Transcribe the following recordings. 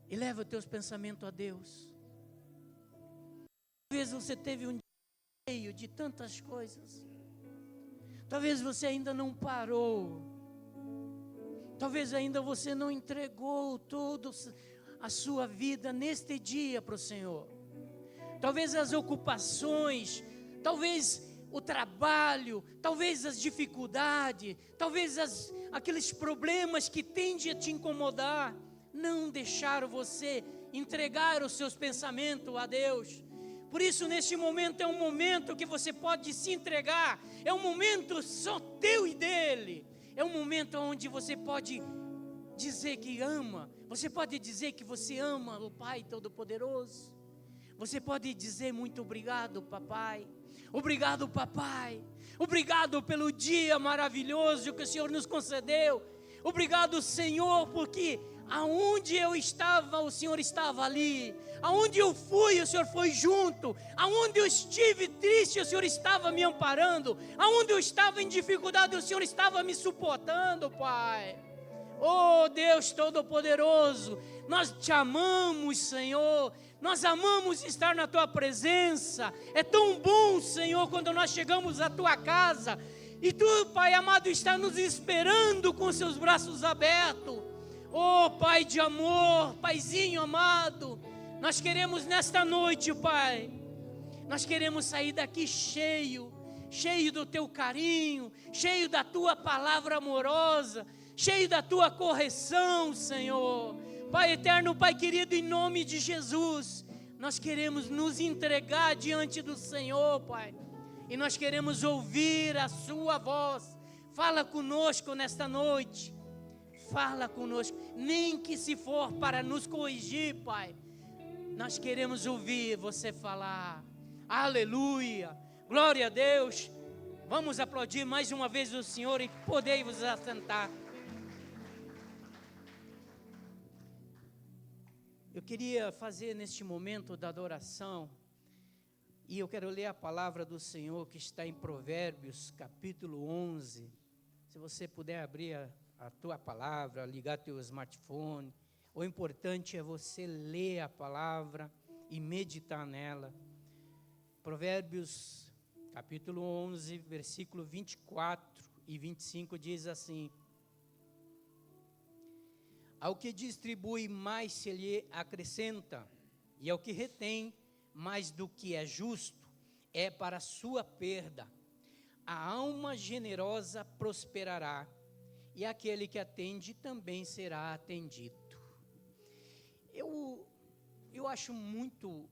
Eleva os teus pensamentos a Deus. Talvez você teve um dia cheio de tantas coisas. Talvez você ainda não parou. Talvez ainda você não entregou toda a sua vida neste dia para o Senhor. Talvez as ocupações, talvez o trabalho, talvez as dificuldades, talvez aqueles problemas que tendem a te incomodar, não deixaram você entregar os seus pensamentos a Deus. Por isso, neste momento é um momento que você pode se entregar, é um momento só teu e dele, é um momento onde você pode dizer que ama, você pode dizer que você ama o Pai Todo-Poderoso, você pode dizer muito obrigado, papai, obrigado, papai, obrigado pelo dia maravilhoso que o Senhor nos concedeu, obrigado, Senhor, porque aonde eu estava, o Senhor estava ali. Aonde eu fui, o Senhor foi junto. Aonde eu estive triste, o Senhor estava me amparando. Aonde eu estava em dificuldade, o Senhor estava me suportando, Pai. Oh Deus Todo-Poderoso, nós te amamos, Senhor. Nós amamos estar na Tua presença. É tão bom, Senhor, quando nós chegamos à Tua casa e Tu, Pai amado, está nos esperando com seus braços abertos. Oh Pai de amor, Paizinho amado, nós queremos nesta noite, Pai, nós queremos sair daqui cheio do Teu carinho, cheio da Tua palavra amorosa, cheio da Tua correção, Senhor. Pai eterno, Pai querido, em nome de Jesus, nós queremos nos entregar diante do Senhor, Pai, e nós queremos ouvir a Sua voz. Fala conosco nesta noite. Fala conosco, nem que se for para nos corrigir, Pai. Nós queremos ouvir você falar. Aleluia, glória a Deus. Vamos aplaudir mais uma vez o Senhor e podei vos assentar. Eu queria fazer neste momento da adoração, e eu quero ler a palavra do Senhor que está em Provérbios, capítulo 11. Se você puder abrir a tua palavra, ligar teu smartphone. O importante é você ler a palavra e meditar nela. Provérbios capítulo 11, versículo 24 e 25 diz assim: ao que distribui mais se lhe acrescenta, e ao que retém mais do que é justo, é para sua perda. A alma generosa prosperará, e aquele que atende também será atendido. Eu acho muito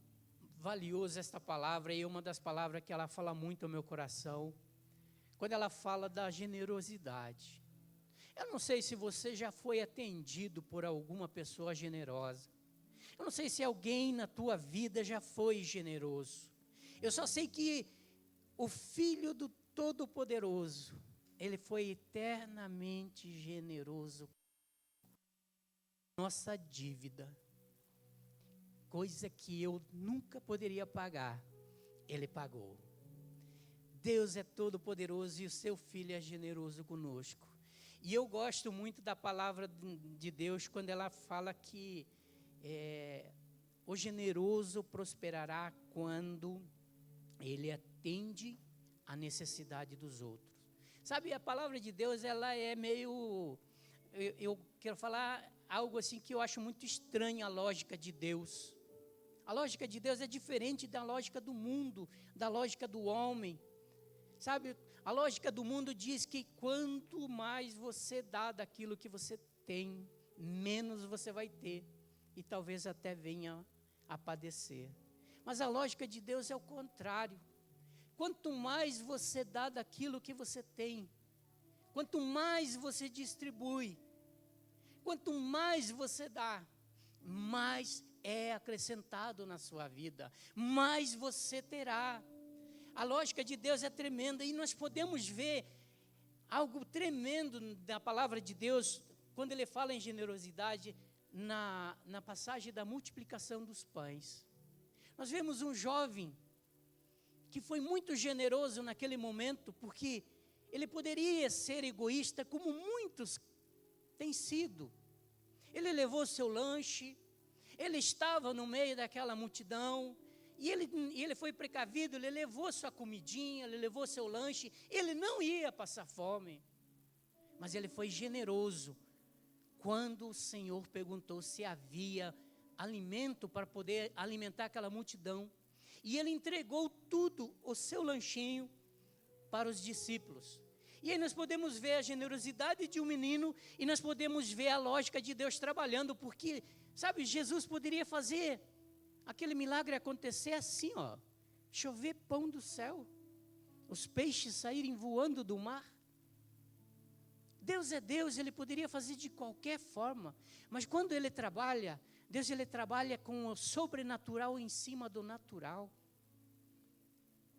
valiosa esta palavra, e é uma das palavras que ela fala muito ao meu coração, quando ela fala da generosidade. Eu não sei se você já foi atendido por alguma pessoa generosa. Eu não sei se alguém na tua vida já foi generoso. Eu só sei que o Filho do Todo-Poderoso, Ele foi eternamente generoso. Nossa dívida, coisa que eu nunca poderia pagar, Ele pagou. Deus é todo poderoso e o seu Filho é generoso conosco. E eu gosto muito da palavra de Deus quando ela fala que o generoso prosperará quando ele atende a necessidade dos outros. Sabe, a palavra de Deus, ela é meio, eu quero falar algo assim que eu acho muito estranho, a lógica de Deus. A lógica de Deus é diferente da lógica do mundo, da lógica do homem. Sabe, a lógica do mundo diz que quanto mais você dá daquilo que você tem, menos você vai ter, e talvez até venha a padecer. Mas a lógica de Deus é o contrário. Quanto mais você dá daquilo que você tem, quanto mais você distribui, quanto mais você dá, mais é acrescentado na sua vida, mais você terá. A lógica de Deus é tremenda, e nós podemos ver algo tremendo na palavra de Deus, quando Ele fala em generosidade, na passagem da multiplicação dos pães. Nós vemos um jovem que foi muito generoso naquele momento, porque ele poderia ser egoísta, como muitos têm sido. Ele levou seu lanche, Ele estava no meio daquela multidão, e ele foi precavido, ele levou sua comidinha, ele levou seu lanche, ele não ia passar fome, mas ele foi generoso. Quando o Senhor perguntou se havia alimento para poder alimentar aquela multidão, e ele entregou tudo, o seu lanchinho, para os discípulos. E aí nós podemos ver a generosidade de um menino, e nós podemos ver a lógica de Deus trabalhando, porque, sabe, Jesus poderia fazer aquele milagre acontecer assim, ó, chover pão do céu, os peixes saírem voando do mar. Deus é Deus, Ele poderia fazer de qualquer forma, mas quando Ele trabalha, Deus Ele trabalha com o sobrenatural em cima do natural.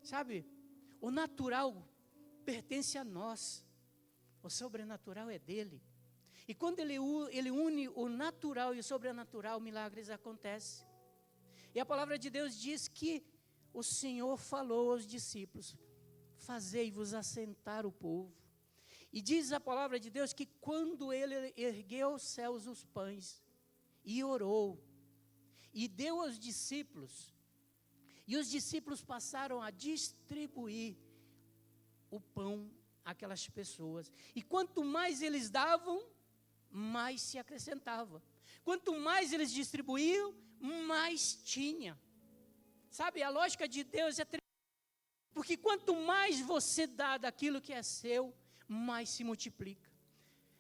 Sabe, o natural pertence a nós, o sobrenatural é dele. E quando ele une o natural e o sobrenatural, milagres acontecem. E a palavra de Deus diz que o Senhor falou aos discípulos: fazei-vos assentar o povo. E diz a palavra de Deus que quando ele ergueu aos céus os pães, e orou, e deu aos discípulos, e os discípulos passaram a distribuir o pão àquelas pessoas. E quanto mais eles davam, mais se acrescentava. Quanto mais eles distribuíam, mais tinha. Sabe, a lógica de Deus é porque quanto mais você dá daquilo que é seu, mais se multiplica.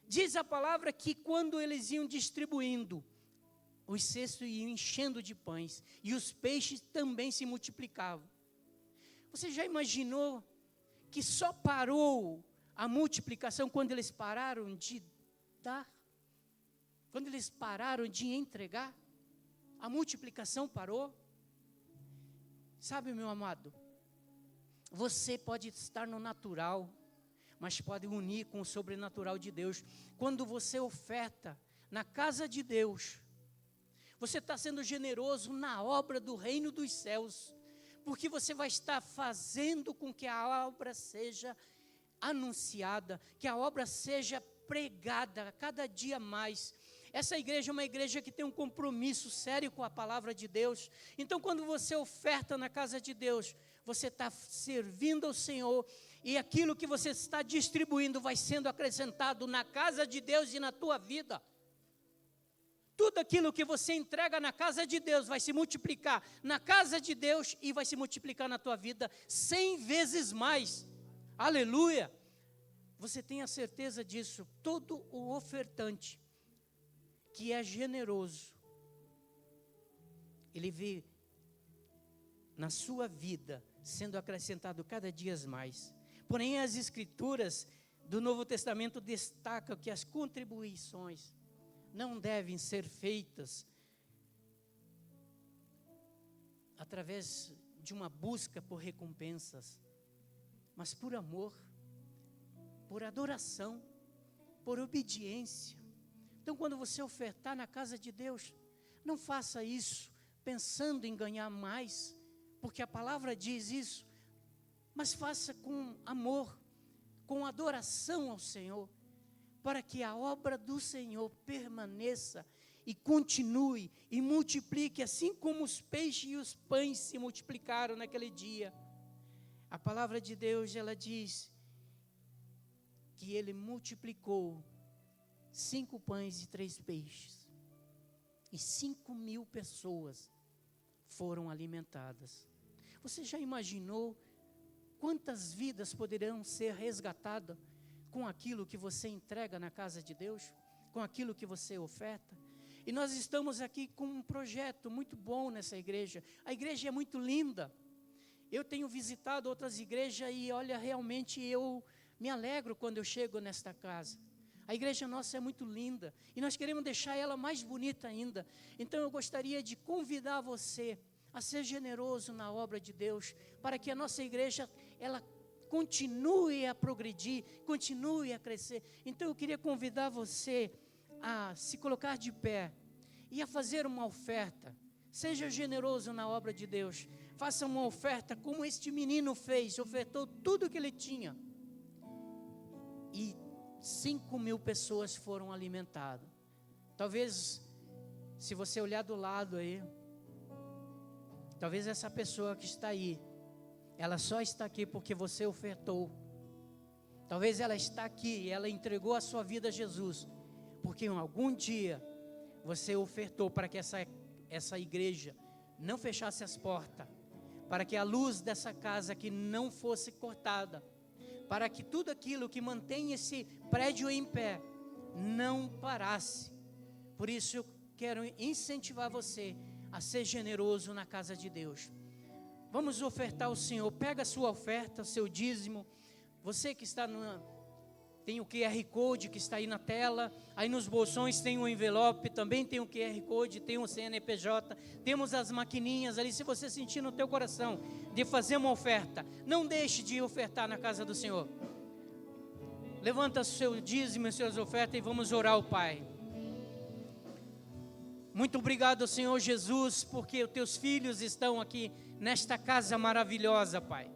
Diz a palavra que quando eles iam distribuindo, os cestos iam enchendo de pães, e os peixes também se multiplicavam. Você já imaginou que só parou a multiplicação quando eles pararam de dar? Quando eles pararam de entregar? A multiplicação parou? Sabe, meu amado, você pode estar no natural, mas pode unir com o sobrenatural de Deus. Quando você oferta na casa de Deus, você está sendo generoso na obra do reino dos céus, porque você vai estar fazendo com que a obra seja anunciada, que a obra seja pregada a cada dia mais. Essa igreja é uma igreja que tem um compromisso sério com a palavra de Deus. Então, quando você oferta na casa de Deus, você está servindo ao Senhor, e aquilo que você está distribuindo vai sendo acrescentado na casa de Deus e na tua vida. Tudo aquilo que você entrega na casa de Deus vai se multiplicar na casa de Deus e vai se multiplicar na tua vida 100 vezes mais. Aleluia! Você tem a certeza disso. Todo o ofertante que é generoso, ele vê na sua vida sendo acrescentado cada dia mais. Porém, as escrituras do Novo Testamento destacam que as contribuições não devem ser feitas através de uma busca por recompensas, mas por amor, por adoração, por obediência. Então, quando você ofertar na casa de Deus, não faça isso pensando em ganhar mais, porque a palavra diz isso, mas faça com amor, com adoração ao Senhor, para que a obra do Senhor permaneça e continue e multiplique, assim como os peixes e os pães se multiplicaram naquele dia. A palavra de Deus, ela diz que ele multiplicou 5 pães e 3 peixes, e 5.000 pessoas foram alimentadas. Você já imaginou quantas vidas poderão ser resgatadas com aquilo que você entrega na casa de Deus, com aquilo que você oferta? E nós estamos aqui com um projeto muito bom nessa igreja. A igreja é muito linda. Eu tenho visitado outras igrejas e olha, realmente eu me alegro quando eu chego nesta casa. A igreja nossa é muito linda e nós queremos deixar ela mais bonita ainda. Então eu gostaria de convidar você a ser generoso na obra de Deus, para que a nossa igreja, ela continue a progredir, continue a crescer. Então eu queria convidar você a se colocar de pé e a fazer uma oferta. Seja generoso na obra de Deus. Faça uma oferta como este menino fez, ofertou tudo que ele tinha. E 5.000 pessoas foram alimentadas. Talvez Se você olhar do lado aí, talvez essa pessoa que está aí, ela só está aqui porque você ofertou. Talvez ela está aqui e ela entregou a sua vida a Jesus, porque em algum dia você ofertou para que essa igreja não fechasse as portas, para que a luz dessa casa aqui não fosse cortada, para que tudo aquilo que mantém esse prédio em pé não parasse. Por isso eu quero incentivar você a ser generoso na casa de Deus. Vamos ofertar ao Senhor. Pega a sua oferta, o seu dízimo. Você que está tem o QR Code que está aí na tela. Aí nos bolsões tem um envelope, também tem o QR Code, tem o CNPJ. Temos as maquininhas ali. Se você sentir no teu coração de fazer uma oferta, não deixe de ofertar na casa do Senhor. Levanta o seu dízimo e suas ofertas e vamos orar ao Pai. Muito obrigado, Senhor Jesus, porque os teus filhos estão aqui nesta casa maravilhosa, Pai.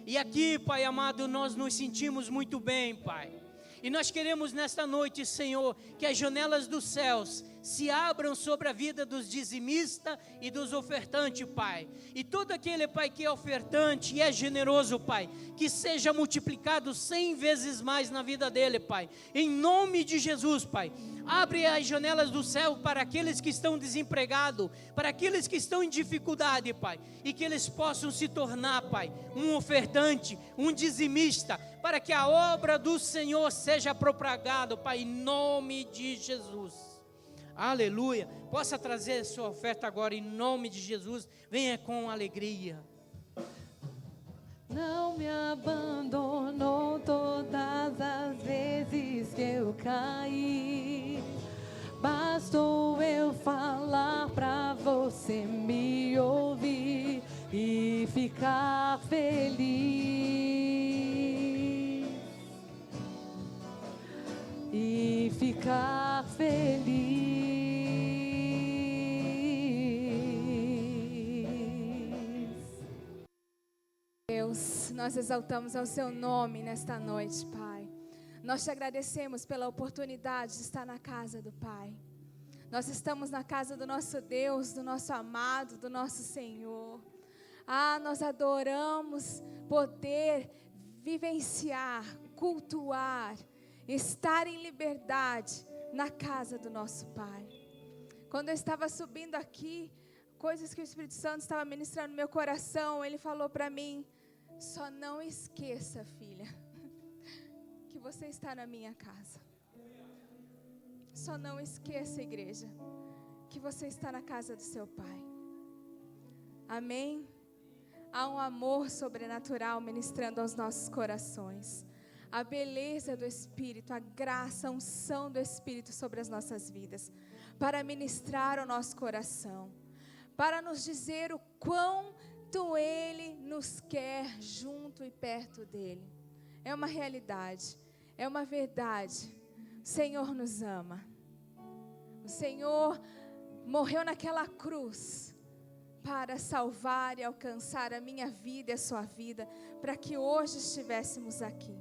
E aqui, Pai amado, nós nos sentimos muito bem, Pai. E nós queremos nesta noite, Senhor, que as janelas dos céus se abram sobre a vida dos dizimistas e dos ofertantes, Pai. E todo aquele, Pai, que é ofertante e é generoso, Pai, que seja multiplicado 100 vezes mais na vida dele, Pai. Em nome de Jesus, Pai. Abre as janelas do céu para aqueles que estão desempregados, para aqueles que estão em dificuldade, Pai. E que eles possam se tornar, Pai, um ofertante, um dizimista, para que a obra do Senhor seja propagada, Pai, em nome de Jesus. Aleluia. Possa trazer sua oferta agora em nome de Jesus. Venha com alegria. Não me abandonou todas as vezes que eu caí. Bastou eu falar pra você me ouvir e ficar feliz. E ficar feliz. Deus, nós exaltamos ao seu nome nesta noite, Pai. Nós te agradecemos pela oportunidade de estar na casa do Pai. Nós estamos na casa do nosso Deus, do nosso amado, do nosso Senhor. Nós adoramos poder vivenciar, cultuar, estar em liberdade na casa do nosso Pai. Quando eu estava subindo aqui, coisas que o Espírito Santo estava ministrando no meu coração, Ele falou para mim: só não esqueça, filha, que você está na minha casa. Só não esqueça, igreja, que você está na casa do seu Pai. Amém? Há um amor sobrenatural ministrando aos nossos corações. A beleza do Espírito, a graça, a unção do Espírito sobre as nossas vidas, para ministrar ao nosso coração, para nos dizer o quanto Ele nos quer junto e perto dEle. É uma realidade, é uma verdade. O Senhor nos ama. O Senhor morreu naquela cruz para salvar e alcançar a minha vida e a sua vida, para que hoje estivéssemos aqui.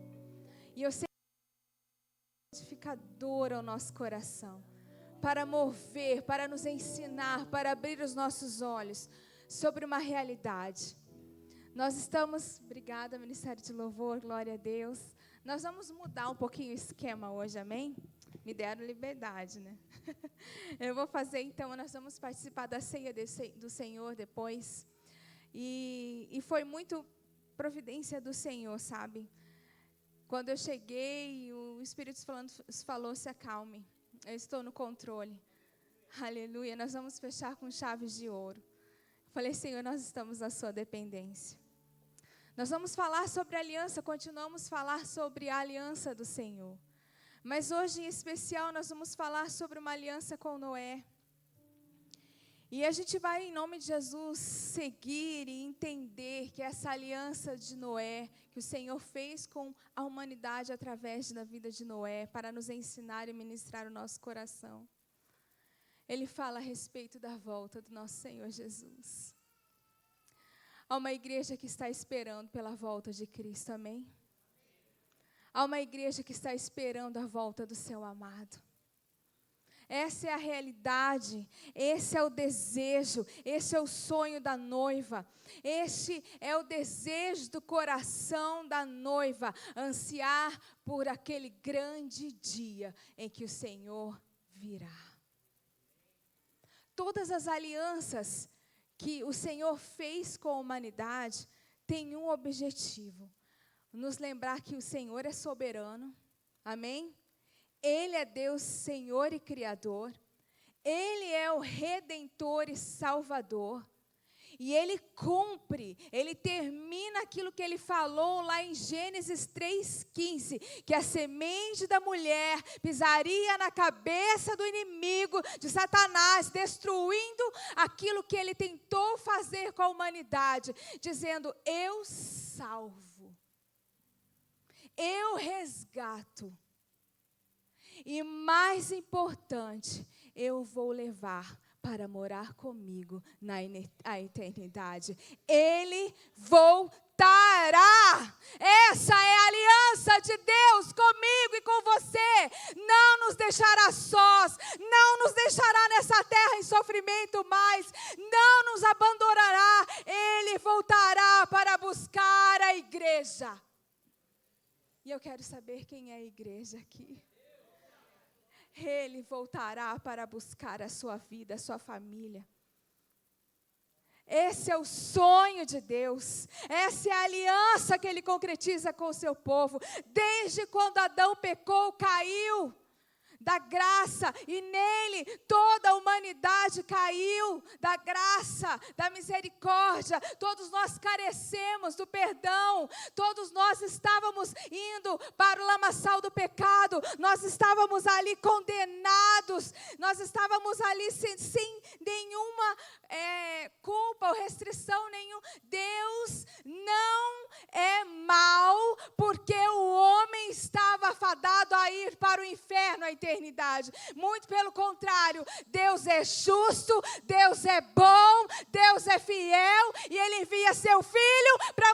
E eu sei que é edificador ao nosso coração, para mover, para nos ensinar, para abrir os nossos olhos sobre uma realidade. Nós estamos, obrigada, Ministério de Louvor, glória a Deus. Nós vamos mudar um pouquinho o esquema hoje, amém? Me deram liberdade, né? Eu vou fazer, então, nós vamos participar da ceia do Senhor depois. E foi muito providência do Senhor, sabe? Quando eu cheguei, o Espírito falou, se acalme, eu estou no controle. Aleluia, nós vamos fechar com chaves de ouro. Eu falei: Senhor, nós estamos na sua dependência. Nós vamos falar sobre a aliança, continuamos a falar sobre a aliança do Senhor. Mas hoje, em especial, nós vamos falar sobre uma aliança com Noé. E a gente vai, em nome de Jesus, seguir e entender que essa aliança de Noé, que o Senhor fez com a humanidade através da vida de Noé, para nos ensinar e ministrar o nosso coração. Ele fala a respeito da volta do nosso Senhor Jesus. Há uma igreja que está esperando pela volta de Cristo, amém? Há uma igreja que está esperando a volta do seu amado. Essa é a realidade, esse é o desejo, esse é o sonho da noiva, este é o desejo do coração da noiva, ansiar por aquele grande dia em que o Senhor virá. Todas as alianças que o Senhor fez com a humanidade têm um objetivo: nos lembrar que o Senhor é soberano, amém? Ele é Deus, Senhor e Criador. Ele é o Redentor e Salvador. E Ele cumpre, Ele termina aquilo que Ele falou lá em Gênesis 3,15, que a semente da mulher pisaria na cabeça do inimigo, de Satanás, destruindo aquilo que Ele tentou fazer com a humanidade, dizendo: eu salvo, eu resgato. E mais importante, eu vou levar para morar comigo na eternidade. Ele voltará. Essa é a aliança de Deus comigo e com você. Não nos deixará sós, não nos deixará nessa terra em sofrimento mais, não nos abandonará. Ele voltará para buscar a igreja. E eu quero saber quem é a igreja aqui. Ele voltará para buscar a sua vida, a sua família. Esse é o sonho de Deus. Essa é a aliança que Ele concretiza com o seu povo. Desde quando Adão pecou, caiu da graça, e nele toda a humanidade caiu da graça, da misericórdia. Todos nós carecemos do perdão, todos nós estávamos indo para o lamaçal do pecado, nós estávamos ali condenados, nós estávamos ali sem nenhuma culpa ou restrição nenhuma. Deus não é mau, porque o homem estava fadado a ir para o inferno, a eternidade. Muito pelo contrário, Deus é justo, Deus é bom, Deus é fiel, e Ele envia seu Filho para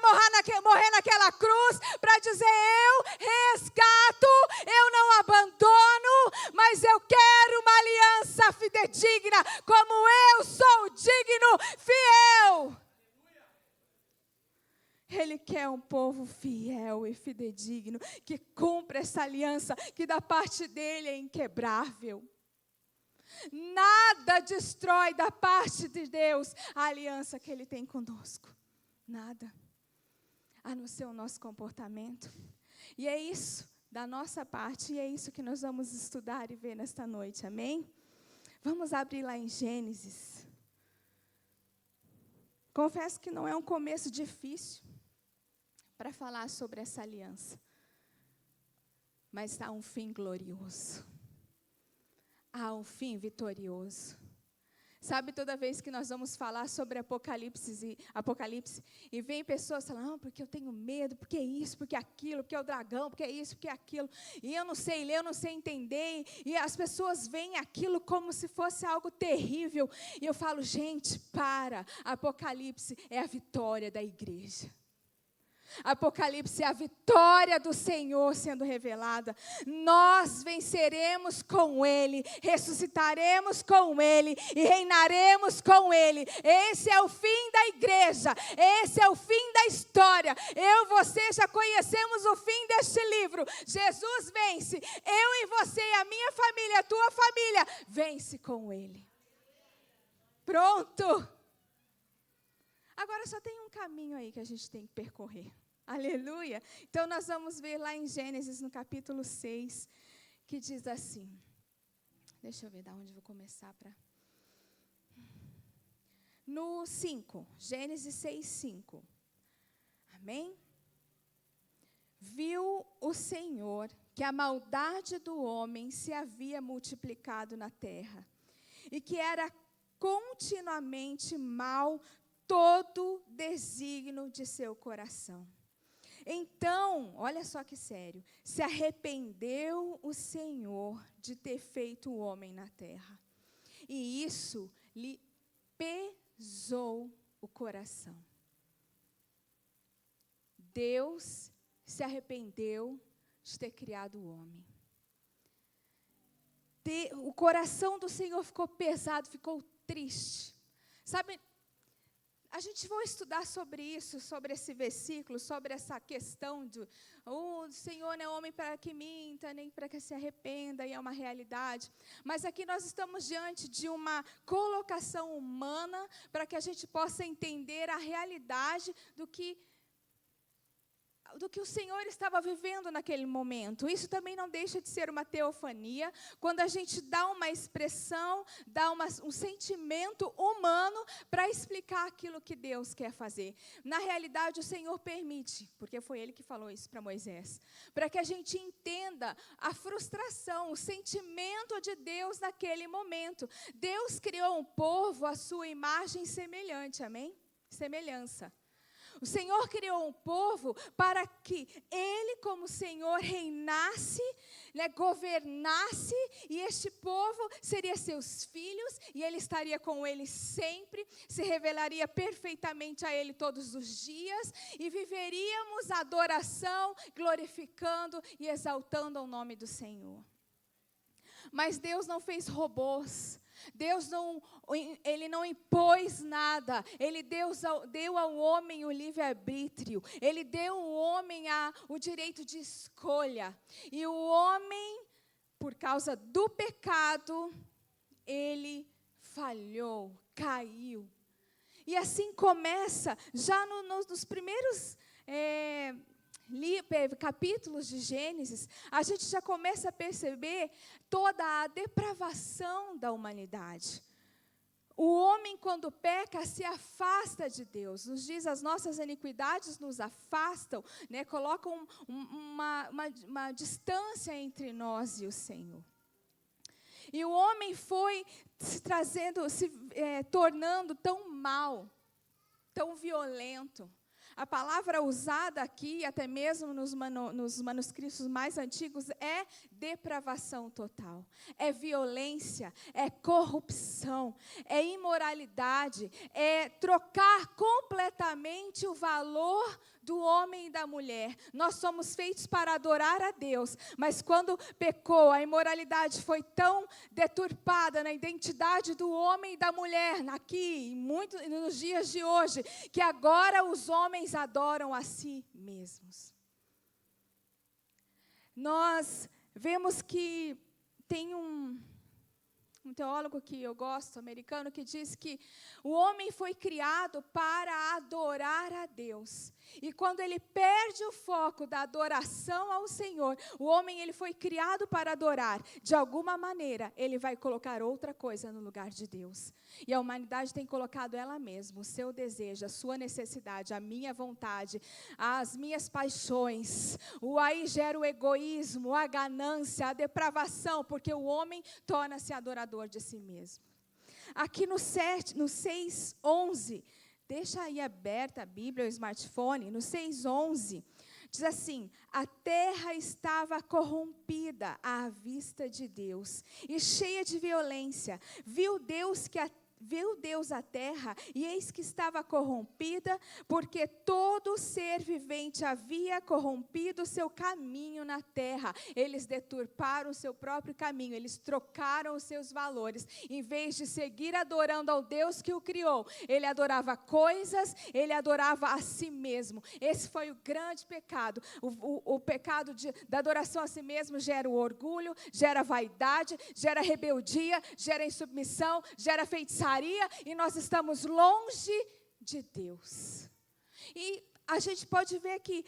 morrer naquela cruz, para dizer: eu resgato, eu não abandono, mas eu quero uma aliança fidedigna, como eu sou digno, fiel. Ele quer um povo fiel e fidedigno, que cumpra essa aliança, que da parte dele é inquebrável. Nada destrói da parte de Deus a aliança que Ele tem conosco. Nada. A não ser o nosso comportamento. E é isso da nossa parte, e é isso que nós vamos estudar e ver nesta noite, amém? Vamos abrir lá em Gênesis. Confesso que não é um começo difícil para falar sobre essa aliança, mas há um fim glorioso, há um fim vitorioso. Sabe, toda vez que nós vamos falar sobre Apocalipse e vem pessoas falando: não, porque eu tenho medo, porque isso, porque aquilo, porque é o dragão, porque é isso, porque é aquilo, e eu não sei ler, eu não sei entender, e as pessoas veem aquilo como se fosse algo terrível, e eu falo: gente, Apocalipse é a vitória da igreja. Apocalipse é a vitória do Senhor sendo revelada. Nós venceremos com Ele, ressuscitaremos com Ele e reinaremos com Ele. Esse é o fim da igreja, esse é o fim da história. Eu e você já conhecemos o fim deste livro. Jesus vence, eu e você, a minha família, a tua família, vence com Ele. Pronto. Agora só tem um caminho aí que a gente tem que percorrer. Aleluia. Então nós vamos ver lá em Gênesis, no capítulo 6, que diz assim. Deixa eu ver de onde vou começar para... No 5, Gênesis 6, 5. Amém? Viu o Senhor que a maldade do homem se havia multiplicado na terra, e que era continuamente mal todo desígnio de seu coração. Então, olha só que sério, se arrependeu o Senhor de ter feito o homem na terra, e isso lhe pesou o coração. Deus se arrependeu de ter criado o homem. o coração do Senhor ficou pesado, ficou triste. Sabe, a gente vai estudar sobre isso, sobre esse versículo, sobre essa questão de o Senhor não é homem para que minta, nem para que se arrependa, e é uma realidade. Mas aqui nós estamos diante de uma colocação humana para que a gente possa entender a realidade do que o Senhor estava vivendo naquele momento. Isso também não deixa de ser uma teofania, quando a gente dá uma expressão, dá um sentimento humano para explicar aquilo que Deus quer fazer. Na realidade, o Senhor permite, porque foi Ele que falou isso para Moisés, para que a gente entenda a frustração, o sentimento de Deus naquele momento. Deus criou um povo à sua imagem semelhante, amém? Semelhança. O Senhor criou um povo para que Ele, como Senhor, reinasse, governasse, e este povo seria seus filhos, e Ele estaria com eles sempre, se revelaria perfeitamente a Ele todos os dias, e viveríamos a adoração, glorificando e exaltando o nome do Senhor. Mas Deus não fez robôs. Ele não impôs nada. Ele deu ao homem o livre-arbítrio. Ele deu ao homem o direito de escolha. E o homem, por causa do pecado, ele falhou, caiu. E assim começa, já nos primeiros capítulos de Gênesis, a gente já começa a perceber toda a depravação da humanidade. O homem, quando peca, se afasta de Deus. Nos diz, as nossas iniquidades nos afastam, colocam uma distância entre nós e o Senhor. E o homem foi se tornando tão mau, tão violento. A palavra usada aqui, até mesmo nos manuscritos mais antigos, é depravação total. É violência, é corrupção, é imoralidade, é trocar completamente o valor do homem e da mulher. Nós somos feitos para adorar a Deus, mas quando pecou, a imoralidade foi tão deturpada na identidade do homem e da mulher, aqui, nos dias de hoje, que agora os homens adoram a si mesmos. Nós vemos que tem um teólogo que eu gosto, americano, que diz que o homem foi criado para adorar a Deus. E quando ele perde o foco da adoração ao Senhor, o homem ele foi criado para adorar. De alguma maneira, ele vai colocar outra coisa no lugar de Deus. E a humanidade tem colocado ela mesma, o seu desejo, a sua necessidade, a minha vontade, as minhas paixões. Aí gera o egoísmo, a ganância, a depravação, porque o homem torna-se adorador de si mesmo. Aqui no 6:11, deixa aí aberta a Bíblia, o smartphone, no 6:11, diz assim: a terra estava corrompida à vista de Deus e cheia de violência. Viu Deus a terra, e eis que estava corrompida, porque todo ser vivente havia corrompido o seu caminho na terra. Eles deturparam o seu próprio caminho, eles trocaram os seus valores. Em vez de seguir adorando ao Deus que o criou, ele adorava coisas, ele adorava a si mesmo. Esse foi o grande pecado. O pecado da adoração a si mesmo gera o orgulho, gera vaidade, gera rebeldia, gera insubmissão, gera feitiçaria, e nós estamos longe de Deus. E a gente pode ver que,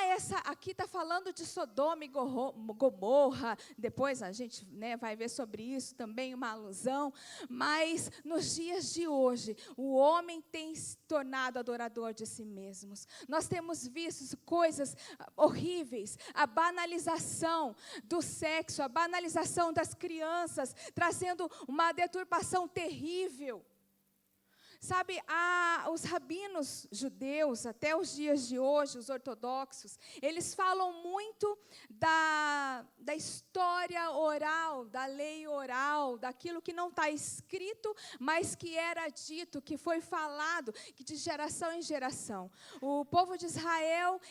essa aqui está falando de Sodoma e Gomorra. Depois a gente vai ver sobre isso também, uma alusão. Mas nos dias de hoje, o homem tem se tornado adorador de si mesmos. Nós temos visto coisas horríveis, a banalização do sexo, a banalização das crianças, trazendo uma deturpação terrível. Sabe, os rabinos judeus, até os dias de hoje, os ortodoxos, eles falam muito da história oral, da lei oral, daquilo que não está escrito, mas que era dito, que foi falado, que de geração em geração. O povo de Israel,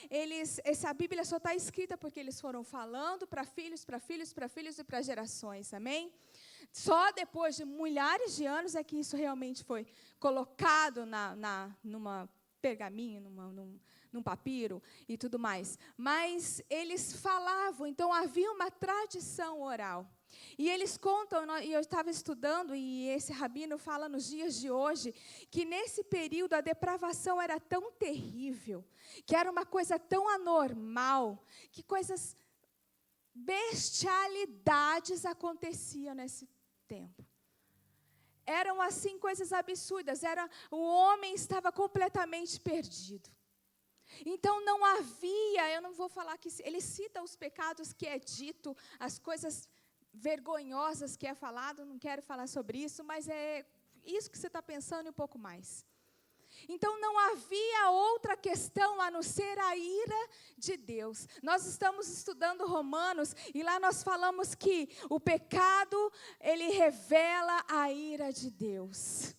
essa Bíblia só está escrita porque eles foram falando para filhos, para filhos, para filhos e para gerações, amém? Só depois de milhares de anos é que isso realmente foi colocado numa pergaminho, num papiro e tudo mais. Mas eles falavam, então havia uma tradição oral. E eles contam, e eu estava estudando, e esse rabino fala nos dias de hoje, que nesse período a depravação era tão terrível, que era uma coisa tão anormal, que coisas, bestialidades aconteciam nesse tempo. Eram assim coisas absurdas, o homem estava completamente perdido. Então não havia, eu não vou falar que, ele cita os pecados que é dito, as coisas vergonhosas que é falado, não quero falar sobre isso, mas é isso que você está pensando e um pouco mais. Então não havia outra questão a não ser a ira de Deus. Nós estamos estudando Romanos e lá nós falamos que o pecado, ele revela a ira de Deus.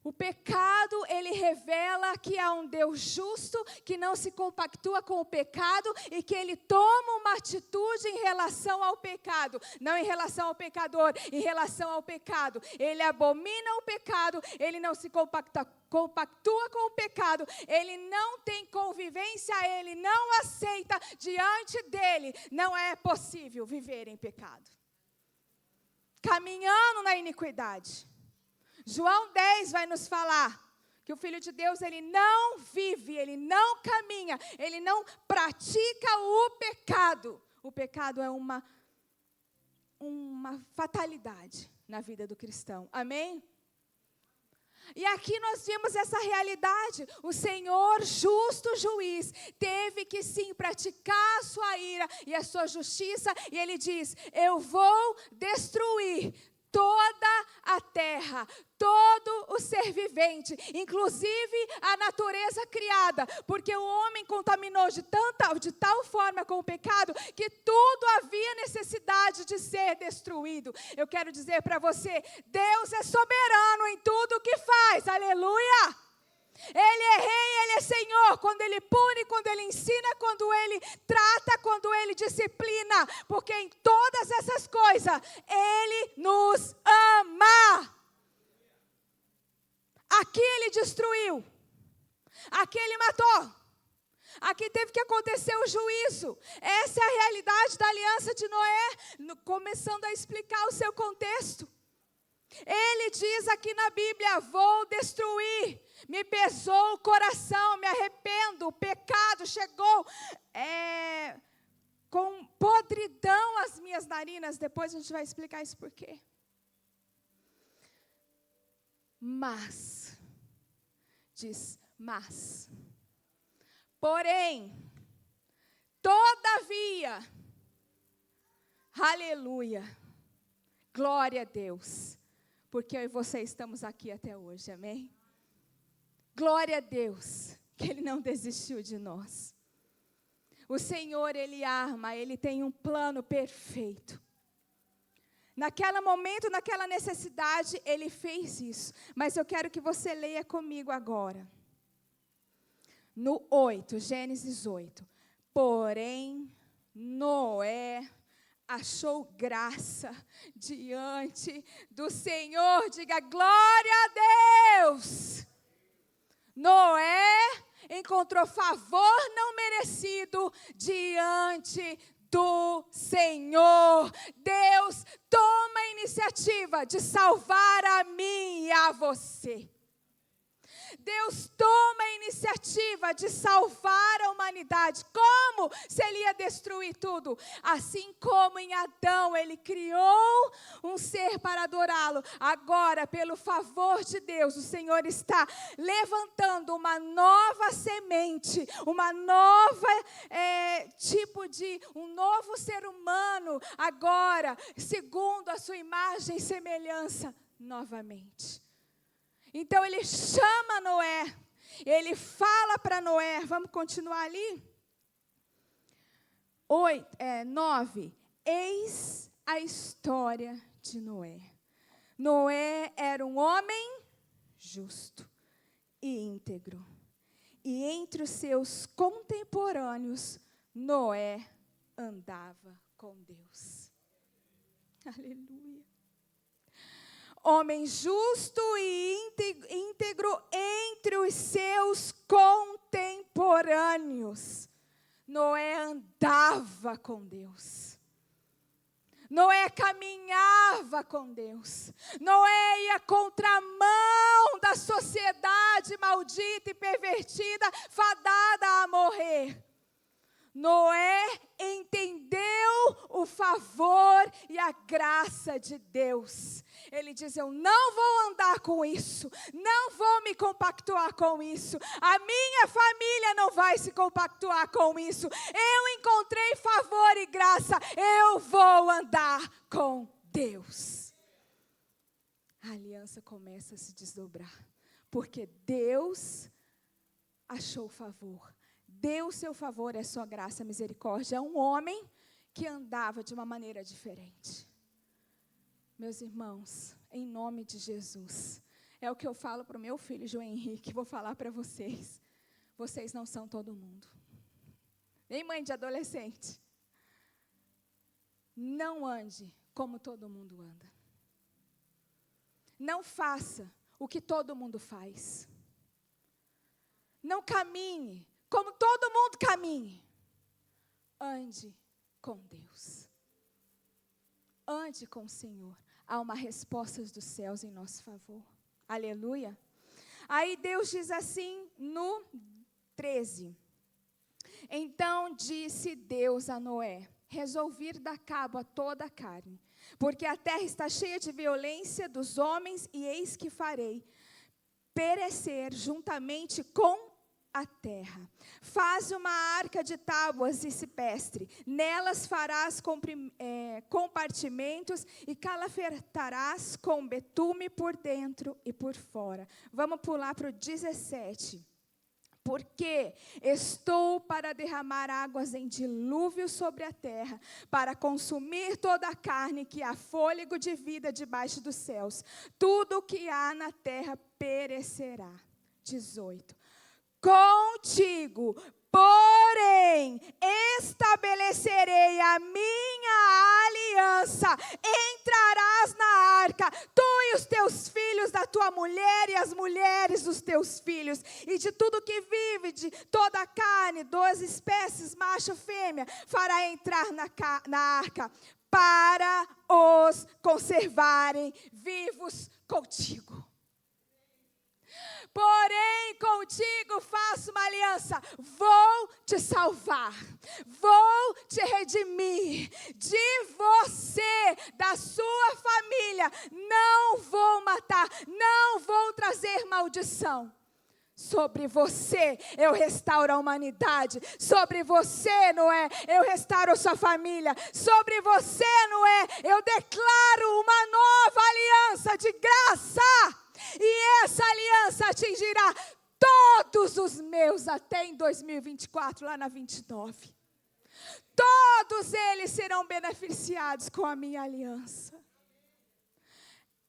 O pecado, ele revela que há um Deus justo, que não se compactua com o pecado e que ele toma uma atitude em relação ao pecado. Não em relação ao pecador, em relação ao pecado. Ele abomina o pecado, ele não se compactua com o pecado, ele não tem convivência, ele não aceita diante dele. Não é possível viver em pecado. Caminhando na iniquidade. João 10 vai nos falar que o Filho de Deus, ele não vive, ele não caminha, ele não pratica o pecado. O pecado é uma fatalidade na vida do cristão. Amém? E aqui nós vimos essa realidade. O Senhor, justo juiz, teve que sim praticar a sua ira e a sua justiça. E ele diz, eu vou destruir toda a terra, todo o ser vivente, inclusive a natureza criada, porque o homem contaminou de tal forma com o pecado, que tudo havia necessidade de ser destruído. Eu quero dizer para você, Deus é soberano em tudo o que faz, aleluia! Ele é rei, ele é senhor, quando ele pune, quando ele ensina, quando ele trata, quando ele disciplina, porque em todas essas coisas, ele nos ama. Aqui ele destruiu, aqui ele matou, aqui teve que acontecer o juízo. Essa é a realidade da aliança de Noé, começando a explicar o seu contexto. Ele diz aqui na Bíblia, vou destruir, me pesou o coração, me arrependo, o pecado chegou com podridão às minhas narinas. Depois a gente vai explicar isso por quê. Mas, porém, todavia, aleluia, glória a Deus, porque eu e você estamos aqui até hoje, amém? Glória a Deus, que Ele não desistiu de nós. O Senhor, Ele arma, Ele tem um plano perfeito. Naquele momento, naquela necessidade, Ele fez isso. Mas eu quero que você leia comigo agora. No 8, Gênesis 8. Porém, Noé achou graça diante do Senhor. Diga glória a Deus. Noé encontrou favor não merecido diante do Senhor. Deus toma a iniciativa de salvar a mim e a você. Deus toma a iniciativa de salvar a humanidade. Como? Se Ele ia destruir tudo. Assim como em Adão Ele criou um ser para adorá-lo. Agora, pelo favor de Deus, o Senhor está levantando uma nova semente, uma nova um novo ser humano. Agora, segundo a sua imagem e semelhança, novamente. Então ele chama Noé, ele fala para Noé, vamos continuar ali? 9, eis a história de Noé. Noé era um homem justo e íntegro. E entre os seus contemporâneos, Noé andava com Deus. Aleluia. homem justo e íntegro entre os seus contemporâneos. Noé andava com Deus. Noé caminhava com Deus. Noé ia contramão da sociedade maldita e pervertida, fadada a morrer. Noé entendeu o favor e a graça de Deus. Ele diz: eu não vou andar com isso, não vou me compactuar com isso, a minha família não vai se compactuar com isso. Eu encontrei favor e graça, eu vou andar com Deus. A aliança começa a se desdobrar, porque Deus achou favor. Deu o seu favor, é sua graça, misericórdia, a um homem que andava de uma maneira diferente. Meus irmãos, em nome de Jesus, é o que eu falo para o meu filho, João Henrique, vou falar para vocês. Vocês não são todo mundo. Nem mãe de adolescente. Não ande como todo mundo anda. Não faça o que todo mundo faz. Não caminhe como todo mundo caminhe. Ande com Deus. Ande com o Senhor. Há uma resposta dos céus em nosso favor. Aleluia. Aí Deus diz assim no 13. Então disse Deus a Noé: resolvi dar cabo a toda a carne, porque a terra está cheia de violência dos homens, e eis que farei perecer juntamente com a terra. Faz uma arca de tábuas e cipestre, nelas farás compartimentos e calafertarás com betume por dentro e por fora. Vamos pular para o 17. Porque estou para derramar águas em dilúvio sobre a terra, para consumir toda a carne que há fôlego de vida debaixo dos céus. Tudo o que há na terra perecerá. 18. Contigo, porém, estabelecerei a minha aliança. Entrarás na arca, tu e os teus filhos da tua mulher e as mulheres dos teus filhos, e de tudo que vive, de toda a carne, 2 espécies, macho e fêmea, fará entrar na arca, para os conservarem vivos contigo. Porém, contigo faço uma aliança, vou te salvar, vou te redimir, de você, da sua família, não vou matar, não vou trazer maldição. Sobre você eu restauro a humanidade, sobre você, Noé, eu restauro a sua família, sobre você, Noé, eu declaro uma nova aliança de graça. E essa aliança atingirá todos os meus até em 2024, lá na 29. Todos eles serão beneficiados com a minha aliança.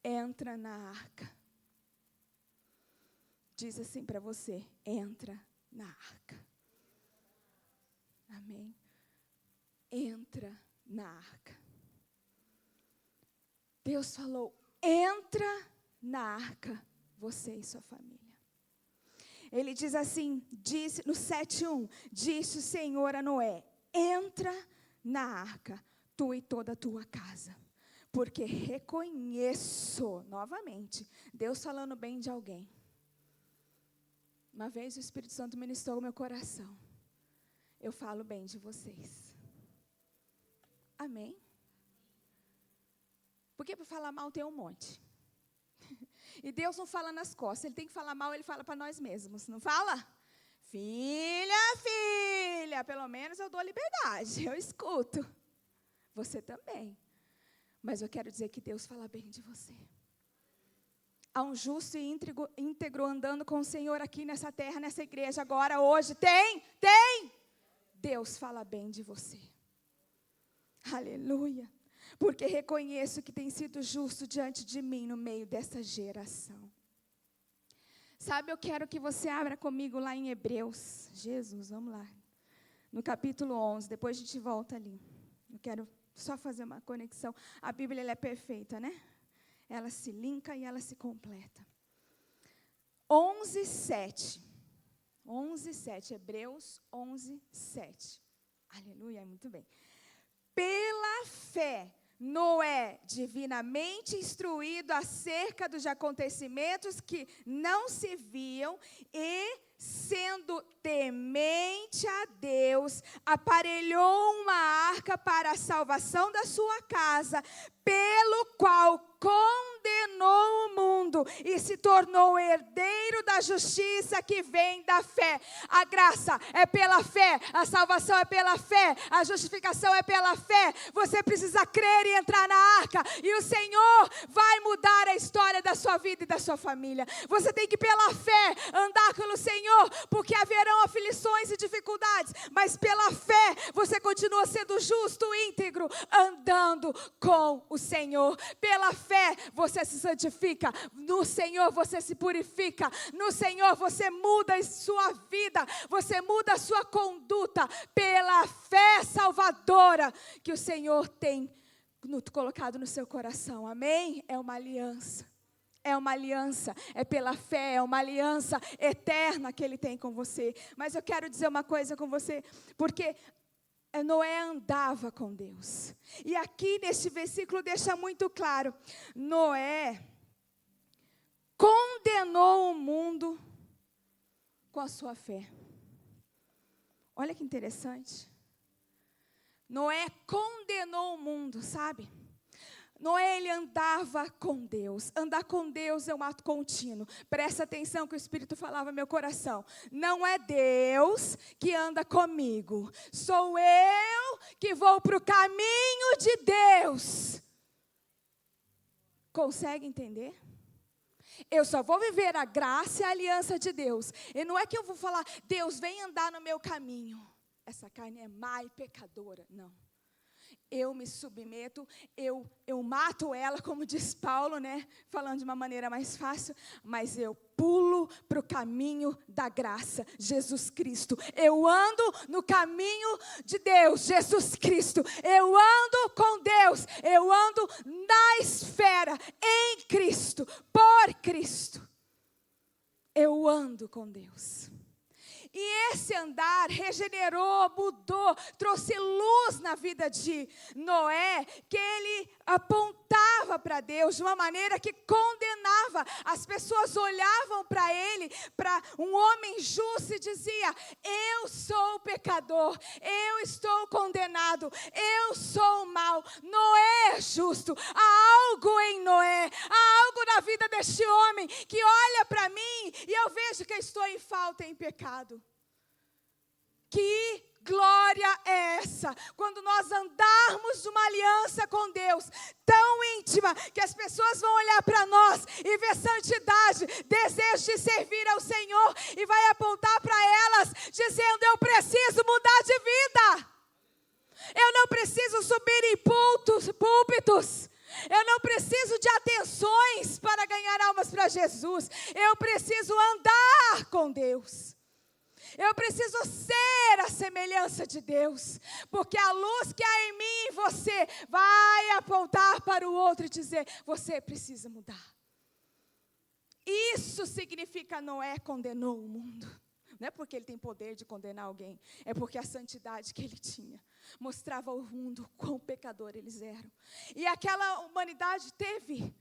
Entra na arca. Diz assim para você: entra na arca. Amém? Entra na arca. Deus falou: entra na arca, você e sua família. Ele diz assim, disse no 7:1, disse o Senhor a Noé: entra na arca, tu e toda a tua casa, porque reconheço, novamente, Deus falando bem de alguém. Uma vez o Espírito Santo ministrou o meu coração: eu falo bem de vocês. Amém? Porque para falar mal tem um monte. E Deus não fala nas costas, Ele tem que falar mal, Ele fala para nós mesmos, não fala? Filha, pelo menos eu dou liberdade, eu escuto. Você também. Mas eu quero dizer que Deus fala bem de você. Há um justo e íntegro andando com o Senhor aqui nessa terra, nessa igreja agora, hoje. Tem. Deus fala bem de você. Aleluia. Porque reconheço que tem sido justo diante de mim no meio dessa geração. Sabe, eu quero que você abra comigo lá em Hebreus. Jesus, vamos lá. No capítulo 11, depois a gente volta ali. Eu quero só fazer uma conexão. A Bíblia ela é perfeita, né? ela se linka e ela se completa. 11:7. 11:7, Hebreus 11:7. Aleluia, muito bem. Pela fé, Noé, divinamente instruído acerca dos acontecimentos que não se viam e, sendo temente a Deus, aparelhou uma arca para a salvação da sua casa, pelo qual condenou o mundo e se tornou herdeiro da justiça que vem da fé. A graça é pela fé, a salvação é pela fé, a justificação é pela fé. Você precisa crer e entrar na arca, e o Senhor vai mudar a história da sua vida e da sua família. Você tem que, pela fé, andar pelo Senhor, porque haverão aflições e dificuldades, mas pela fé você continua sendo justo, íntegro, andando com o Senhor. Pela fé você se santifica, no Senhor você se purifica, no Senhor você muda a sua vida, você muda a sua conduta, pela fé salvadora que o Senhor tem colocado no seu coração. Amém? É uma aliança. É uma aliança, é pela fé, é uma aliança eterna que Ele tem com você. Mas eu quero dizer uma coisa com você, porque Noé andava com Deus. E aqui neste versículo deixa muito claro, Noé condenou o mundo com a sua fé. Olha que interessante. Noé condenou o mundo, sabe? Noé, ele andava com Deus. Andar com Deus é um ato contínuo. Presta atenção que o Espírito falava no meu coração. Não é Deus que anda comigo. Sou eu que vou para o caminho de Deus. Consegue entender? Eu só vou viver a graça e a aliança de Deus. E não é que eu vou falar, Deus, vem andar no meu caminho. Essa carne é má e pecadora. Não. Eu me submeto, eu mato ela, como diz Paulo, né? Falando de uma maneira mais fácil, mas eu pulo para o caminho da graça, Jesus Cristo. Eu ando no caminho de Deus, Jesus Cristo. Eu ando com Deus, eu ando na esfera, em Cristo, por Cristo. Eu ando com Deus. E esse andar regenerou, mudou, trouxe luz na vida de Noé, que ele apontava para Deus de uma maneira que condenava. As pessoas olhavam para ele, para um homem justo, e dizia: eu sou pecador, eu estou condenado, eu sou mau. Noé é justo, há algo em Noé, há algo na vida deste homem que olha para mim e eu vejo que eu estou em falta e em pecado. Que glória é essa? Quando nós andarmos numa aliança com Deus tão íntima, que as pessoas vão olhar para nós e ver santidade, desejo de servir ao Senhor, e vai apontar para elas, dizendo: eu preciso mudar de vida. Eu não preciso subir em púlpitos. Eu não preciso de atenções para ganhar almas para Jesus. Eu preciso andar com Deus. Eu preciso ser a semelhança de Deus, porque a luz que há em mim e em você vai apontar para o outro e dizer: você precisa mudar. Isso significa Noé condenou o mundo. Não é porque ele tem poder de condenar alguém, é porque a santidade que ele tinha mostrava ao mundo quão pecador eles eram. E aquela humanidade teve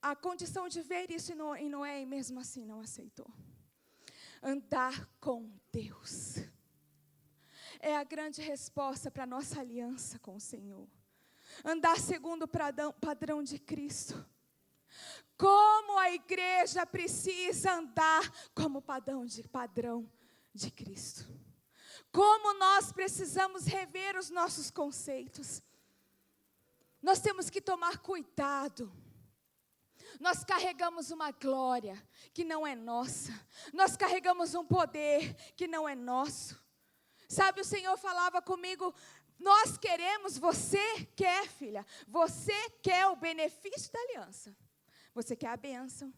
a condição de ver isso em Noé, e mesmo assim não aceitou. Andar com Deus é a grande resposta para a nossa aliança com o Senhor. Andar segundo o padrão de Cristo. Como a igreja precisa andar como padrão de Cristo. Como nós precisamos rever os nossos conceitos. Nós temos que tomar cuidado. Nós carregamos uma glória que não é nossa. Nós carregamos um poder que não é nosso. Sabe, o Senhor falava comigo: nós queremos, você quer, filha, você quer o benefício da aliança. Você quer a bênção.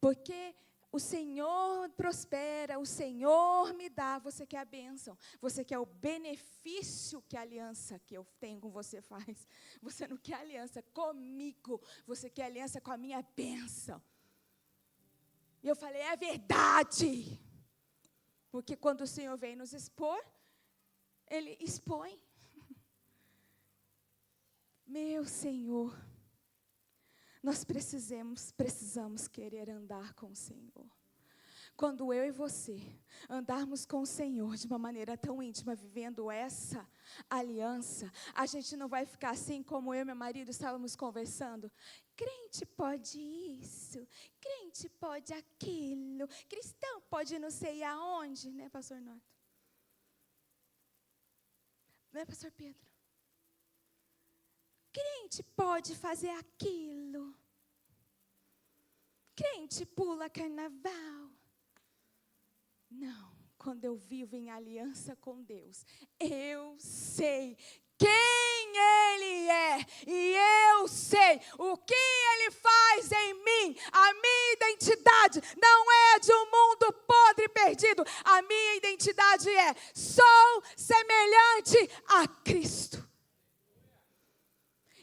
Porque o Senhor prospera, o Senhor me dá. Você quer a bênção, você quer o benefício que a aliança que eu tenho com você faz. Você não quer aliança comigo, você quer aliança com a minha bênção. E eu falei, é verdade. Porque quando o Senhor vem nos expor, Ele expõe. Meu Senhor, nós precisamos querer andar com o Senhor. Quando eu e você andarmos com o Senhor de uma maneira tão íntima, vivendo essa aliança, a gente não vai ficar assim como eu e meu marido estávamos conversando. Crente pode isso, crente pode aquilo, cristão pode não sei aonde, né, pastor Norton? Né, pastor Pedro? Crente pode fazer aquilo. Crente pula carnaval. Não, quando eu vivo em aliança com Deus, eu sei quem Ele é, e eu sei o que Ele faz em mim. A minha identidade não é de um mundo podre e perdido. A minha identidade é: sou semelhante a Cristo.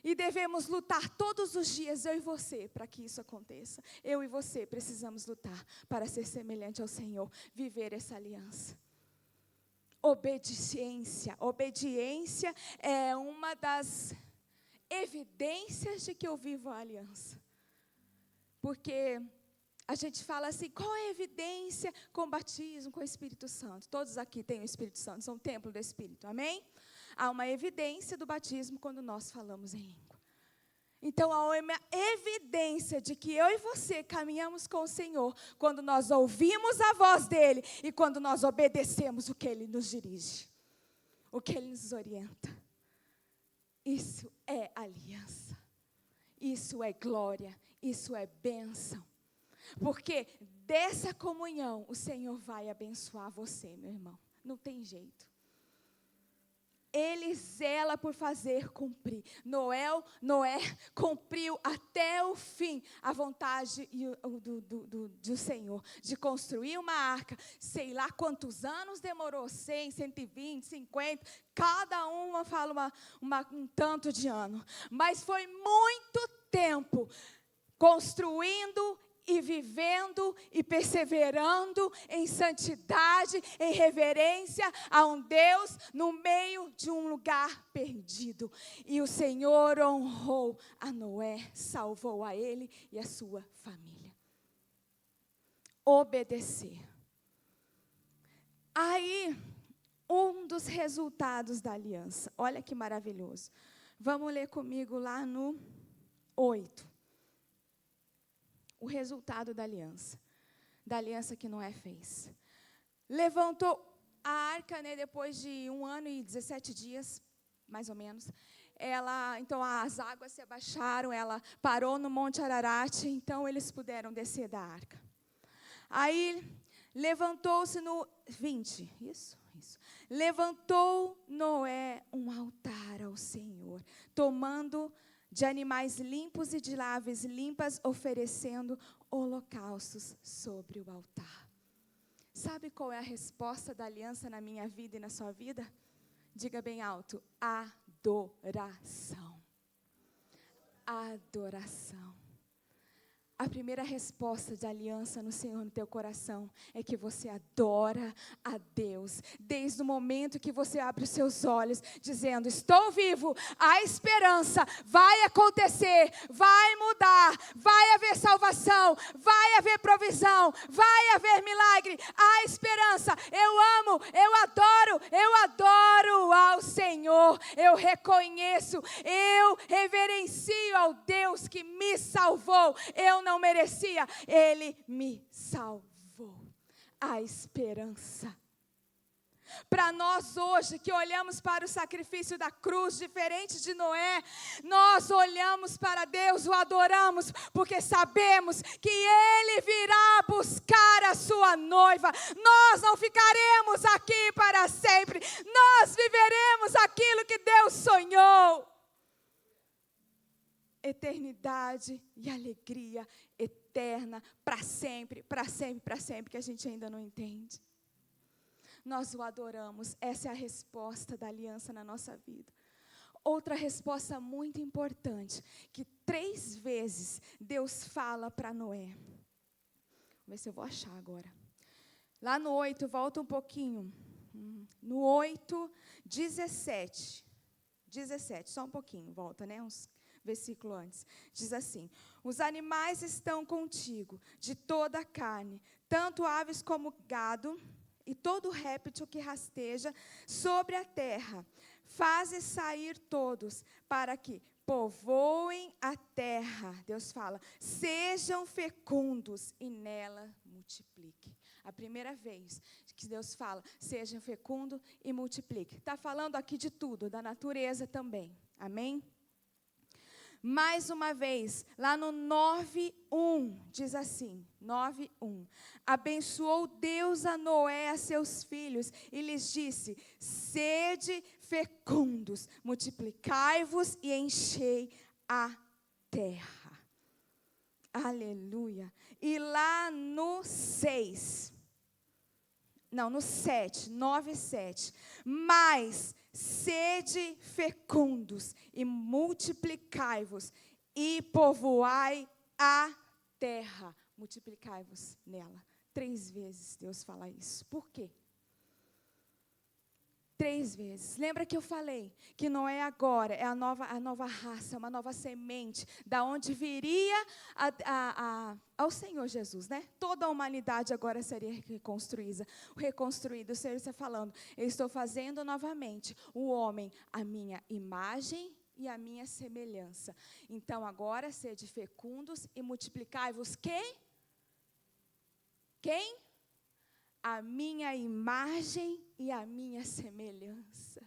E devemos lutar todos os dias, eu e você, para que isso aconteça. Eu e você precisamos lutar para ser semelhante ao Senhor, viver essa aliança. Obediência. Obediência é uma das evidências de que eu vivo a aliança. Porque a gente fala assim, qual é a evidência com o batismo, com o Espírito Santo? Todos aqui têm o Espírito Santo, são o templo do Espírito, amém? Há uma evidência do batismo quando nós falamos em língua. Então, há uma evidência de que eu e você caminhamos com o Senhor quando nós ouvimos a voz dEle e quando nós obedecemos o que Ele nos dirige, o que Ele nos orienta. Isso é aliança, isso é glória, isso é bênção. Porque dessa comunhão o Senhor vai abençoar você, meu irmão. Não tem jeito. Ele zela por fazer cumprir. Noé cumpriu até o fim a vontade do Senhor de construir uma arca. Sei lá quantos anos demorou, 100, 120, 50, cada uma fala um tanto de ano. Mas foi muito tempo construindo e vivendo e perseverando em santidade, em reverência a um Deus no meio de um lugar perdido. E o Senhor honrou a Noé, salvou a ele e a sua família. Obedecer. Aí, um dos resultados da aliança. Olha que maravilhoso. Vamos ler comigo lá no 8. O resultado da aliança que Noé fez. Levantou a arca, né, depois de 1 ano e 17 dias, mais ou menos. Então as águas se abaixaram, ela parou no Monte Ararat, então eles puderam descer da arca. Aí levantou-se no 20, isso. Levantou Noé um altar ao Senhor, tomando de animais limpos e de aves limpas, oferecendo holocaustos sobre o altar. Sabe qual é a resposta da aliança na minha vida e na sua vida? Diga bem alto: adoração. Adoração. A primeira resposta de aliança no Senhor, no teu coração, é que você adora a Deus. Desde o momento que você abre os seus olhos, dizendo, estou vivo, há esperança, vai acontecer, vai mudar, vai haver salvação, vai haver provisão, vai haver milagre, há esperança. Eu amo, eu adoro ao Senhor, eu reconheço, eu reverencio ao Deus que me salvou. Eu não merecia, Ele me salvou. A esperança. Para nós hoje, que olhamos para o sacrifício da cruz, diferente de Noé, nós olhamos para Deus, o adoramos, porque sabemos que Ele virá buscar a sua noiva. Nós não ficaremos aqui para sempre, nós viveremos aquilo que Deus sonhou. eternidade e alegria eterna, para sempre, para sempre, para sempre, que a gente ainda não entende. Nós o adoramos, essa é a resposta da aliança na nossa vida. Outra resposta muito importante, que 3 vezes Deus fala para Noé. Vamos ver se eu vou achar agora. Lá no 8, volta um pouquinho. No 8, 17, só um pouquinho, volta, né? Uns versículos antes. Diz assim: os animais estão contigo, de toda a carne, tanto aves como gado, e todo réptil que rasteja sobre a terra. Faze sair todos, para que povoem a terra. Deus fala, sejam fecundos e nela multipliquem. A primeira vez que Deus fala, sejam fecundos e multipliquem. Está falando aqui de tudo, da natureza também. Amém? Mais uma vez, lá no 9:1, diz assim, 9:1. Abençoou Deus a Noé e a seus filhos, e lhes disse, sede fecundos, multiplicai-vos e enchei a terra. Aleluia. E lá no 6, não, no 7, 9:7. Mas sede fecundos e multiplicai-vos e povoai a terra. Multiplicai-vos nela. 3 vezes Deus fala isso. Por quê? 3 vezes. Lembra que eu falei que Noé agora é a nova raça, uma nova semente, da onde viria ao Senhor Jesus, né? Toda a humanidade agora seria reconstruída. O Senhor está falando, eu estou fazendo novamente o homem a minha imagem e a minha semelhança. Então agora sede fecundos e multiplicai-vos quem? Quem? A minha imagem e a minha semelhança.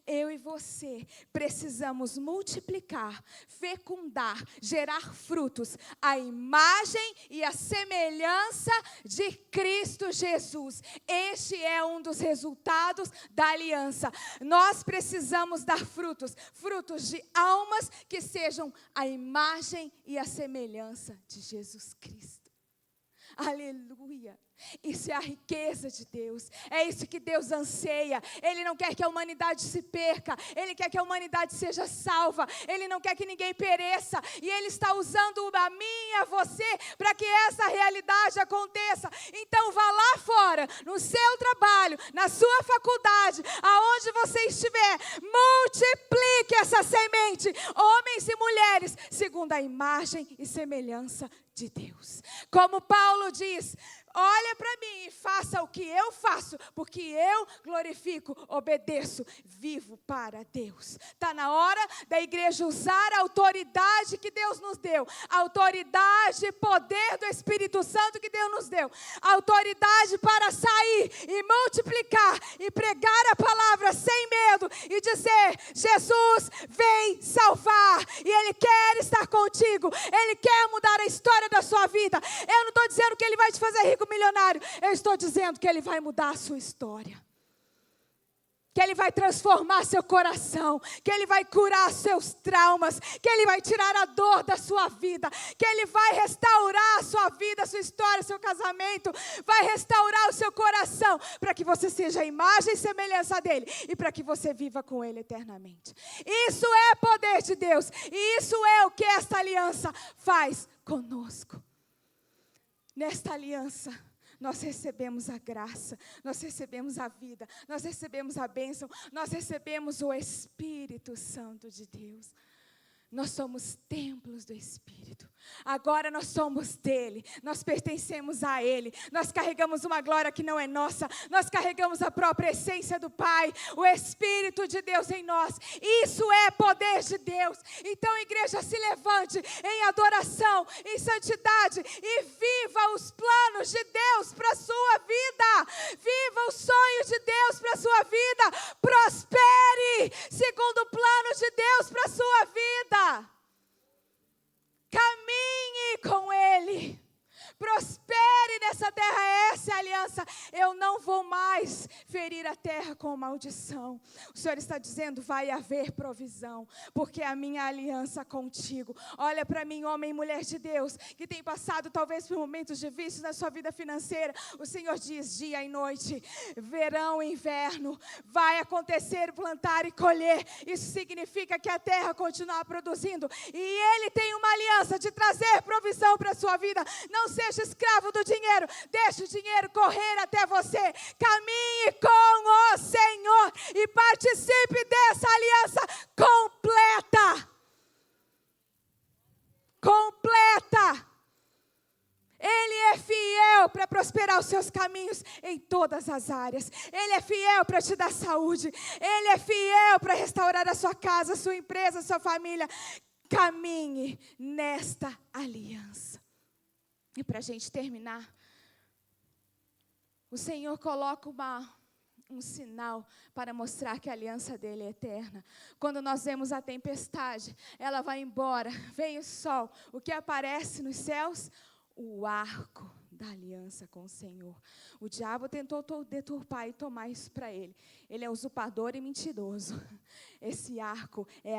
Eu e você precisamos multiplicar, fecundar, gerar frutos, a imagem e a semelhança de Cristo Jesus. Este é um dos resultados da aliança. Nós precisamos dar frutos de almas que sejam a imagem e a semelhança de Jesus Cristo. Aleluia. Isso é a riqueza de Deus. É isso que Deus anseia. Ele não quer que a humanidade se perca. Ele quer que a humanidade seja salva. Ele não quer que ninguém pereça. E Ele está usando a mim e a você para que essa realidade aconteça. Então vá lá fora, no seu trabalho, na sua faculdade, aonde você estiver, multiplique essa semente, homens e mulheres, segundo a imagem e semelhança de Deus. Como Paulo diz, olha para mim e faça o que eu faço, porque eu glorifico, obedeço, vivo para Deus. Está na hora da igreja usar a autoridade que Deus nos deu, a autoridade e poder do Espírito Santo que Deus nos deu, a autoridade para sair e multiplicar e pregar a palavra sem medo e dizer, Jesus vem salvar e Ele quer estar contigo, Ele quer mudar a história da sua vida. Eu não estou dizendo que Ele vai te fazer rico milionário, eu estou dizendo que Ele vai mudar a sua história, que Ele vai transformar seu coração, que Ele vai curar seus traumas, que Ele vai tirar a dor da sua vida, que Ele vai restaurar a sua vida, a sua história, seu casamento, vai restaurar o seu coração, para que você seja a imagem e semelhança dEle, e para que você viva com Ele eternamente. Isso é poder de Deus, e isso é o que esta aliança faz conosco. Nesta aliança, nós recebemos a graça, nós recebemos a vida, nós recebemos a bênção, nós recebemos o Espírito Santo de Deus. Nós somos templos do Espírito. Agora nós somos dele, nós pertencemos a Ele, nós carregamos uma glória que não é nossa, nós carregamos a própria essência do Pai, o Espírito de Deus em nós. Isso é poder de Deus. Então, igreja, se levante em adoração, em santidade e viva os planos de Deus para a sua vida. Viva os sonhos de Deus para a sua vida. Prospere segundo o plano de Deus para a sua vida. Caminhe com Ele, prospere nessa terra, essa é a aliança aliança, eu não vou mais ferir a terra com maldição. O Senhor está dizendo, vai haver provisão, porque a minha aliança contigo. Olha para mim, homem e mulher de Deus, que tem passado talvez por momentos difíceis na sua vida financeira. O Senhor diz, dia e noite, verão e inverno, vai acontecer plantar e colher. Isso significa que a terra continua produzindo, e Ele tem uma aliança de trazer provisão para a sua vida. Não seja escravo do dinheiro, deixe o dinheiro correr até você. Caminhe com o Senhor e participe dessa aliança completa. Completa. Ele é fiel para prosperar os seus caminhos em todas as áreas. Ele é fiel para te dar saúde. Ele é fiel para restaurar a sua casa, a sua empresa, a sua família. Caminhe nesta aliança. E para a gente terminar, o Senhor coloca um sinal para mostrar que a aliança dele é eterna. Quando nós vemos a tempestade, ela vai embora, vem o sol. O que aparece nos céus? O arco da aliança com o Senhor. O diabo tentou deturpar e tomar isso para ele. Ele é usurpador e mentiroso. Esse arco é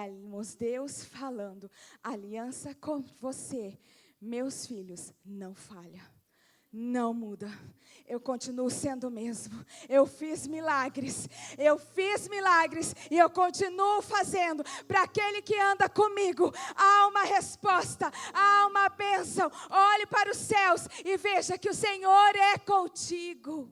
Deus falando, aliança com você, meus filhos, não falha. Não muda, eu continuo sendo o mesmo. Eu fiz milagres e eu continuo fazendo. Para aquele que anda comigo, há uma resposta, há uma bênção. Olhe para os céus e veja que o Senhor é contigo.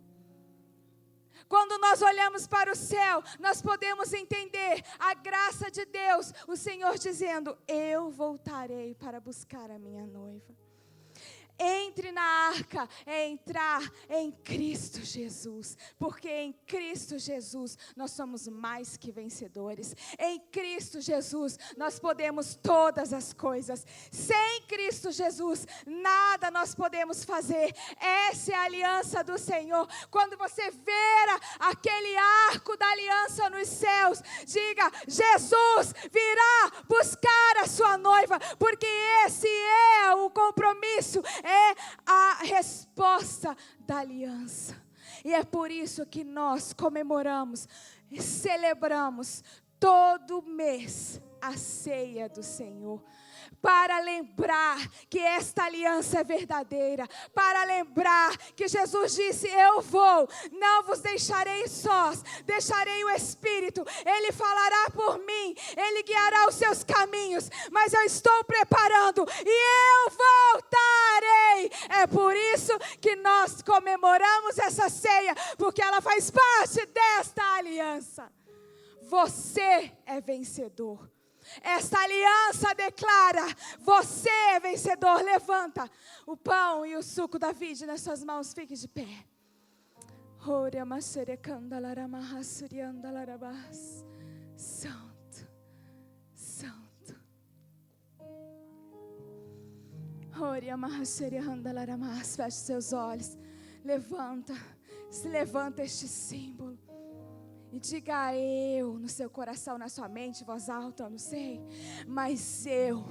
Quando nós olhamos para o céu, nós podemos entender a graça de Deus, o Senhor dizendo, eu voltarei para buscar a minha noiva. Entre na arca, é entrar em Cristo Jesus, porque em Cristo Jesus nós somos mais que vencedores. Em Cristo Jesus nós podemos todas as coisas. Sem Cristo Jesus nada nós podemos fazer. Essa é a aliança do Senhor. Quando você ver aquele arco da aliança nos céus, diga, Jesus virá buscar a sua noiva, porque esse é o compromisso, é a resposta da aliança. E é por isso que nós comemoramos e celebramos todo mês a ceia do Senhor, para lembrar que esta aliança é verdadeira, para lembrar que Jesus disse, eu vou, não vos deixarei sós, deixarei o Espírito, Ele falará por mim, Ele guiará os seus caminhos, mas eu estou preparando e eu voltarei. É por isso que nós comemoramos essa ceia, porque ela faz parte desta aliança. Você é vencedor. Esta aliança declara, você é vencedor. Levanta o pão e o suco da vide nas suas mãos, fique de pé. Santo, Santo. Feche seus olhos. Se levanta este símbolo. E diga eu no seu coração, na sua mente, em voz alta, eu não sei. Mas eu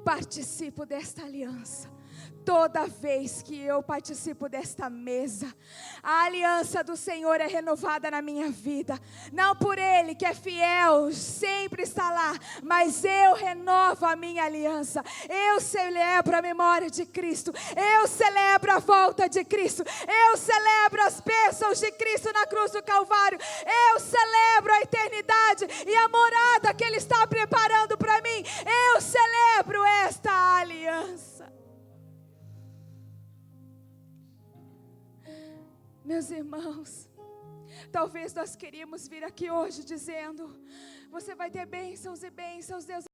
participo desta aliança. Toda vez que eu participo desta mesa, a aliança do Senhor é renovada na minha vida. Não por Ele que é fiel, sempre está lá, mas eu renovo a minha aliança. Eu celebro a memória de Cristo. Eu celebro a volta de Cristo. Eu celebro as bênçãos de Cristo na cruz do Calvário. Eu celebro a eternidade e a morada que Ele está preparando para mim. Eu celebro esta aliança. Meus irmãos, talvez nós queríamos vir aqui hoje dizendo, você vai ter bênçãos e bênçãos, Deus